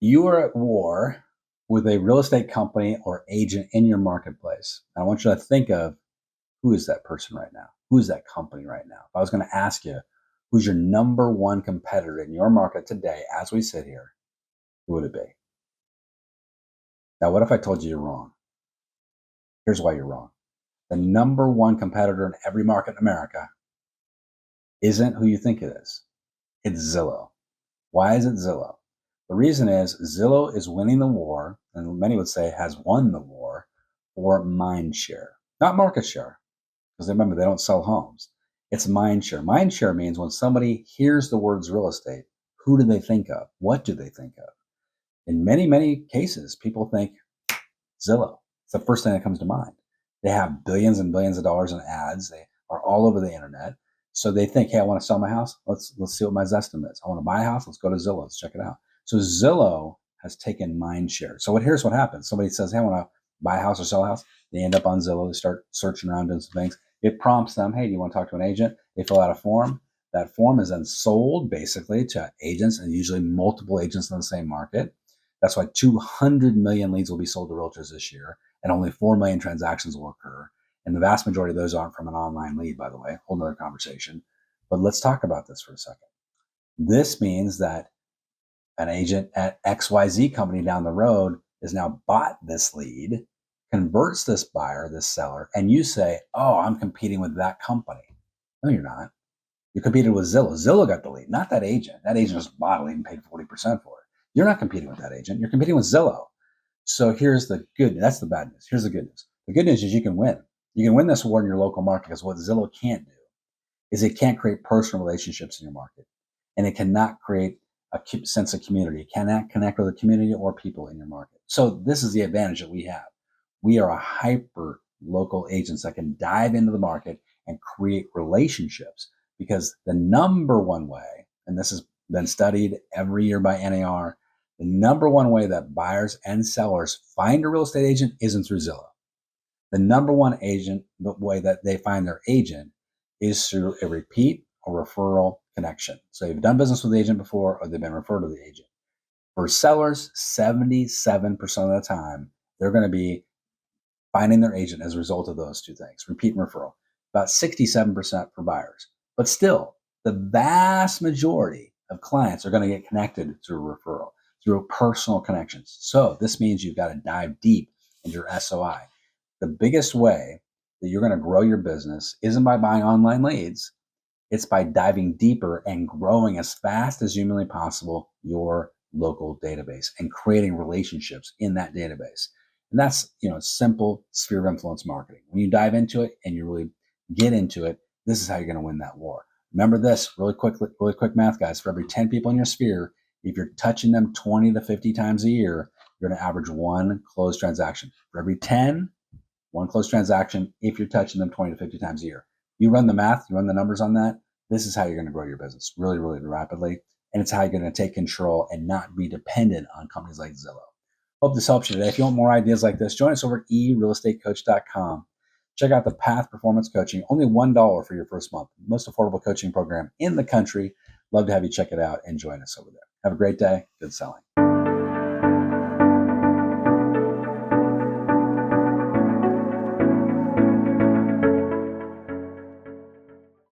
You are at war with a real estate company or agent in your marketplace. I want you to think of who is that person right now? Who is that company right now? If I was going to ask you, who's your number one competitor in your market today as we sit here, who would it be? Now, what if I told you you're wrong? Here's why you're wrong. The number one competitor in every market in America isn't who you think it is. It's Zillow. Why is it Zillow? The reason is Zillow is winning the war, and many would say has won the war for mind share, not market share, because remember, they don't sell homes. It's mind share. Mind share means when somebody hears the words real estate, who do they think of? What do they think of? In many, many cases, people think Zillow. It's the first thing that comes to mind. They have billions and billions of dollars in ads. They are all over the internet. So they think, hey, I want to sell my house. Let's see what my Zestimate is. I want to buy a house. Let's go to Zillow. Let's check it out. So Zillow has taken mind share. So here's what happens. Somebody says, hey, I want to buy a house or sell a house. They end up on Zillow. They start searching around doing some things. It prompts them, hey, do you want to talk to an agent? They fill out a form. That form is then sold basically to agents, and usually multiple agents in the same market. That's why 200 million leads will be sold to realtors this year, and only 4 million transactions will occur. And the vast majority of those aren't from an online lead, by the way, whole nother conversation. But let's talk about this for a second. This means that an agent at XYZ company down the road has now bought this lead, converts this buyer, this seller, and you say, oh, I'm competing with that company. No, you're not. You competed with Zillow. Zillow got the lead, not that agent. That agent just bought a lead and paid 40% for it. You're not competing with that agent. You're competing with Zillow. So here's the good news. That's the bad news. Here's the good news. The good news is you can win. You can win this war in your local market, because what Zillow can't do is it can't create personal relationships in your market. And it cannot create a sense of community. It cannot connect with a community or people in your market. So this is the advantage that we have. We are a hyper local agents that can dive into the market and create relationships, because the number one way, and this has been studied every year by NAR, the number one way that buyers and sellers find a real estate agent isn't through Zillow. The number one the way that they find their agent is through a repeat or referral connection. So you've done business with the agent before, or they've been referred to the agent. For sellers, 77% of the time, they're going to be finding their agent as a result of those two things, repeat and referral. About 67% for buyers. But still, the vast majority of clients are going to get connected through a referral, through personal connections. So this means you've got to dive deep into your SOI. The biggest way that you're going to grow your business isn't by buying online leads. It's by diving deeper and growing as fast as humanly possible your local database and creating relationships in that database. And that's, simple sphere of influence marketing. When you dive into it and you really get into it, this is how you're going to win that war. Remember this really quick math, guys. For every 10 people in your sphere, if you're touching them 20 to 50 times a year, you're going to average one closed transaction. For every 10, one closed transaction if you're touching them 20 to 50 times a year. You run the math, you run the numbers on that. This is how you're going to grow your business really, really rapidly. And it's how you're going to take control and not be dependent on companies like Zillow. Hope this helps you today. If you want more ideas like this, join us over at eRealEstateCoach.com. Check out the Path Performance Coaching. Only $1 for your first month. Most affordable coaching program in the country. Love to have you check it out and join us over there. Have a great day. Good selling.